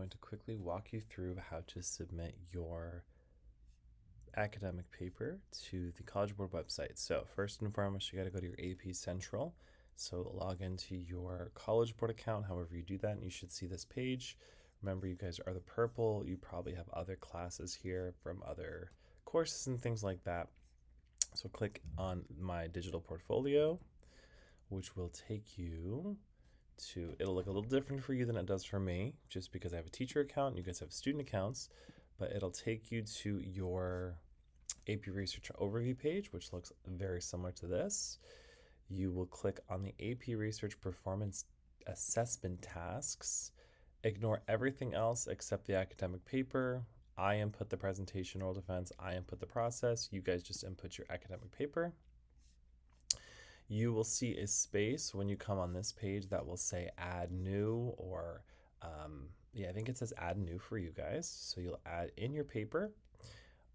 I'm going to quickly walk you through how to submit your academic paper to the College Board website. So first and foremost, you got to go to your AP Central. So log into your College Board account, however you do that, and you should see this page. Remember, you guys are the purple. You probably have other classes here from other courses and things like that. So click on my digital portfolio, which will take you to, it'll look a little different for you than it does for me, just because I have a teacher account and you guys have student accounts, but it'll take you to your AP Research overview page, which looks very similar to this. You will click on the AP Research Performance Assessment tasks. Ignore everything else except the academic paper. I input the presentation oral defense. I input the process. You guys just input your academic paper. You will see a space when you come on this page that will say add new, or I think it says add new for you guys. So you'll add in your paper.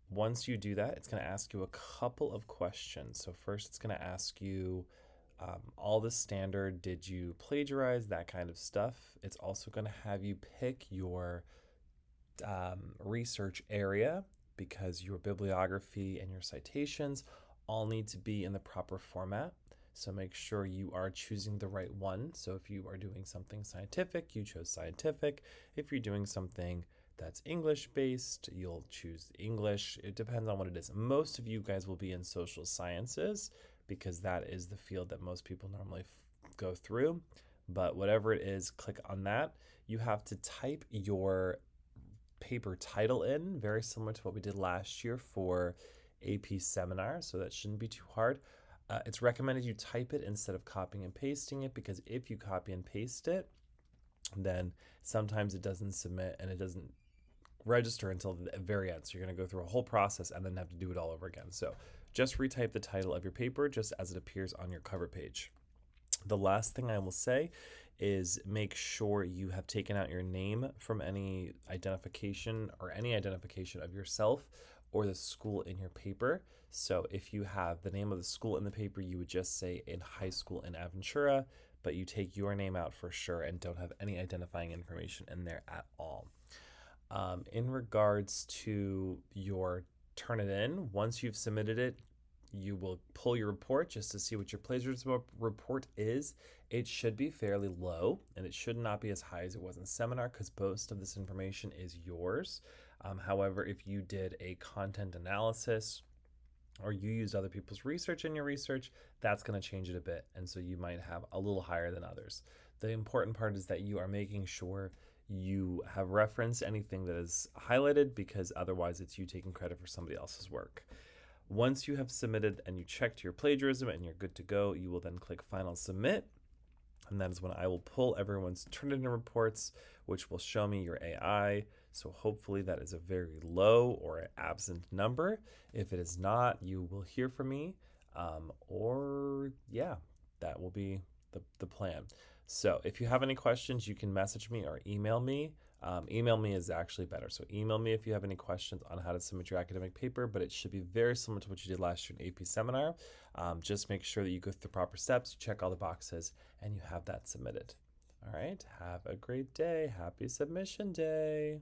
Once you do that, it's going to ask you a couple of questions. So first it's going to ask you all the standard, did you plagiarize, that kind of stuff. It's also going to have you pick your research area, because your bibliography and your citations all need to be in the proper format. So make sure you are choosing the right one. So if you are doing something scientific, you chose scientific. If you're doing something that's English based, you'll choose English. It depends on what it is. Most of you guys will be in social sciences because that is the field that most people normally go through. But whatever it is, click on that. You have to type your paper title in, very similar to what we did last year for AP Seminar, so that shouldn't be too hard. It's recommended you type it instead of copying and pasting it, because if you copy and paste it, then sometimes it doesn't submit and it doesn't register until the very end. So you're going to go through a whole process and then have to do it all over again. So just retype the title of your paper just as it appears on your cover page. The last thing I will say is make sure you have taken out your name from any identification or any identification of yourself or the school in your paper. So if you have the name of the school in the paper, you would just say in high school in Aventura, but you take your name out for sure and don't have any identifying information in there at all. In regards to your turn it in, once you've submitted it, you will pull your report just to see what your plagiarism report is. It should be fairly low, and it should not be as high as it was in seminar, because most of this information is yours. However, if you did a content analysis or you used other people's research in your research, that's going to change it a bit, and so you might have a little higher than others. The important part is that you are making sure you have referenced anything that is highlighted, because otherwise it's you taking credit for somebody else's work. Once you have submitted and you checked your plagiarism and you're good to go, you will then click Final Submit. And that is when I will pull everyone's Turnitin reports, which will show me your AI. So hopefully that is a very low or an absent number. If it is not, you will hear from me. That will be the plan. So if you have any questions, you can message me or email me. Email me is actually better. So email me if you have any questions on how to submit your academic paper, but it should be very similar to what you did last year in AP Seminar. Just make sure that you go through the proper steps, you check all the boxes, and you have that submitted. All right, have a great day. Happy submission day.